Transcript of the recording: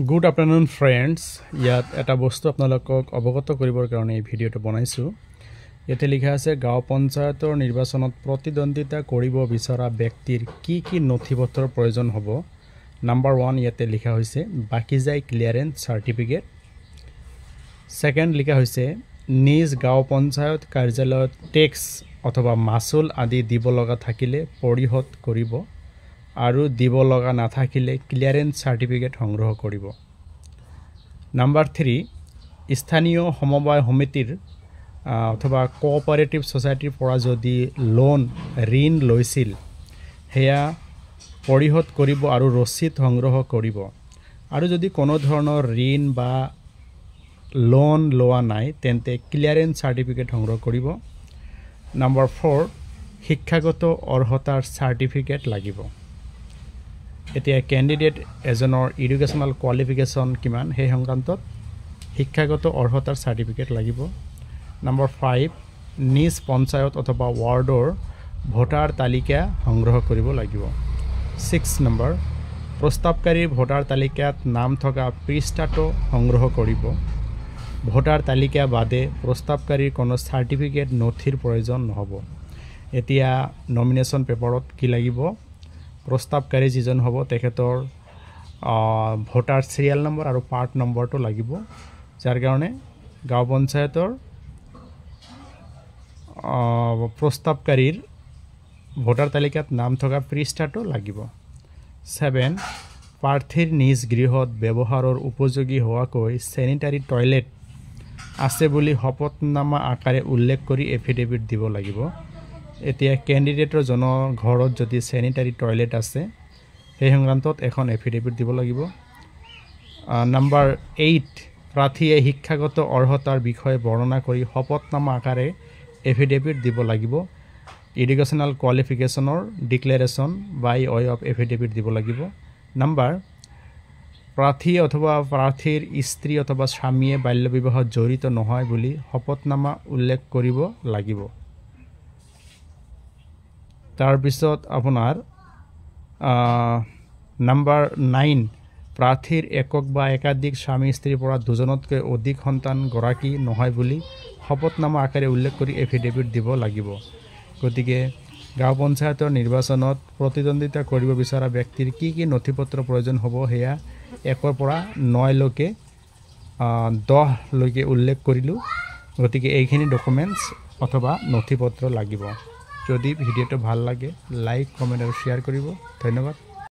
Good afternoon, friends. ইয়াত এটা বস্তু আপোনালোকক অৱগত কৰিবৰ কাৰণে এই ভিডিঅটো বনাইছো। ইয়াতে লিখা আছে গাঁও পঞ্চায়তৰ নিৰ্বাচনত প্ৰতিদ্বন্দ্বিতা কৰিব বিচৰা ব্যক্তিৰ কি কি নথিপত্ৰৰ প্ৰয়োজন হ'ব। নাম্বাৰ 1 ইয়াতে লিখা হৈছে বাকিজাই ক্লিয়াৰেন্স সাৰ্টিফিকেট। সেকেন্ড লিখা হৈছে নিজ গাঁও পঞ্চায়ত কাৰ্যালয়ত টেক্স অথবা মাসুল আদি দিব লগা থাকিলে পৰিশোধ কৰিব আৰু দিব লগা নাথাকিলে ক্লিয়াৰেন্স সাৰ্টিফিকেট সংগ্ৰহ কৰিব। নাম্বাৰ 3 স্থানীয় সমবায় সমিতিৰ অথবা কোঅপাৰেটিভ সোসাইটিৰ পৰা যদি ঋণ লৈছিল হেয়া পৰিশোধ কৰিব আৰু ৰচিদ সংগ্ৰহ কৰিব। আৰু যদি কোনো ধৰণৰ ঋণ বা লোন লোৱা নাই তেন্তে ক্লিয়াৰেন্স সাৰ্টিফিকেট সংগ্ৰহ কৰিব। নাম্বাৰ 4 শিক্ষাগত অৰ্হতাৰ সাৰ্টিফিকেট লাগিব। এতিয়া ক্যান্ডিডেট এজনৰ এডুকেশনাল কোৱালিফিকেশন কিমান হে সংক্ৰান্তত শিক্ষাগত অৰ্হতাৰ সাৰ্টিফিকেট লাগিব। নাম্বাৰ 5 নিজ পঞ্চায়ত অথবা ওয়াৰ্ডৰ ভোটাৰ তালিকা সংগ্ৰহ কৰিব লাগিব। 6 নম্বৰ প্ৰস্তাৱকাৰী ভোটাৰ তালিকাত নাম থকা পৃষ্ঠাটো সংগ্ৰহ কৰিব। ভোটাৰ তালিকা বাদে প্ৰস্তাৱকাৰীৰ কোনো সাৰ্টিফিকেট নথিৰ প্ৰয়োজন নহব। এতিয়া নমিনেশন পেপাৰত কি লাগিব প্ৰস্তাৱকাৰী যিজন হ'ব তেখেতৰ ভোটাৰ সিৰিয়াল নম্বৰ আৰু পাৰ্ট নম্বৰটো লাগিব, যাৰ কাৰণে গাঁও পঞ্চায়তৰ প্ৰস্তাৱকাৰীৰ ভোটাৰ তালিকাত নাম থকা পৃষ্ঠাটো লাগিব। 7 প্ৰাৰ্থীৰ নিজ গৃহত ব্যৱহাৰৰ উপযোগী হোৱাকৈ স্যানিটাৰী টয়লেট আছে বুলি শপতনামা আকাৰে উল্লেখ কৰি এফিডেভিট দিব লাগিব। এতিয়া ক্যান্ডিডেটৰ জনৰ ঘৰত যদি স্যানিটাৰী টয়লেট আছে সেই সংক্ৰান্তত এখন এফিডেভিট দিব লাগিব। নাম্বাৰ 8 প্ৰাৰ্থীয়ে শিক্ষাগত অৰ্হতাৰ বিষয়ে বৰ্ণনা কৰি শপতনামা আকাৰে এফিডেভিট দিব লাগিব। এডুকেশনাল কোৱালিফিকেশনৰ declaration by way of affidavit দিব লাগিব। নাম্বাৰ প্ৰাৰ্থী অথবা প্ৰাৰ্থীৰ স্ত্ৰী অথবা স্বামীয়ে বাল্য বিবাহত জড়িত নহয় বুলি শপতনামা উল্লেখ কৰিব লাগিব। তাৰ পিছত আপোনাৰ নাম্বাৰ 9 প্ৰাৰ্থীৰ একক বা একাধিক স্বামী স্ত্ৰীৰ পৰা দুজনতকৈ অধিক সন্তান গৰাকী নহয় বুলি শপতনামা আকাৰে উল্লেখ কৰি এফিডেভিট দিব লাগিব। গতিকে গাঁও পঞ্চায়তৰ নিৰ্বাচনত প্ৰতিদ্বন্দ্বিতা কৰিব বিচৰা ব্যক্তিৰ কি কি নথিপত্ৰৰ প্ৰয়োজন হ'ব হেয়া 1 পৰা 9 লৈকে 10 লৈকে উল্লেখ কৰিলো। গতিকে এইখিনি ডকুমেন্টস অথবা নথিপত্ৰ লাগিব। যদি ভিডিওটো ভাল লাগে লাইক কমেন্ট আৰু শেয়াৰ কৰিব। ধন্যবাদ।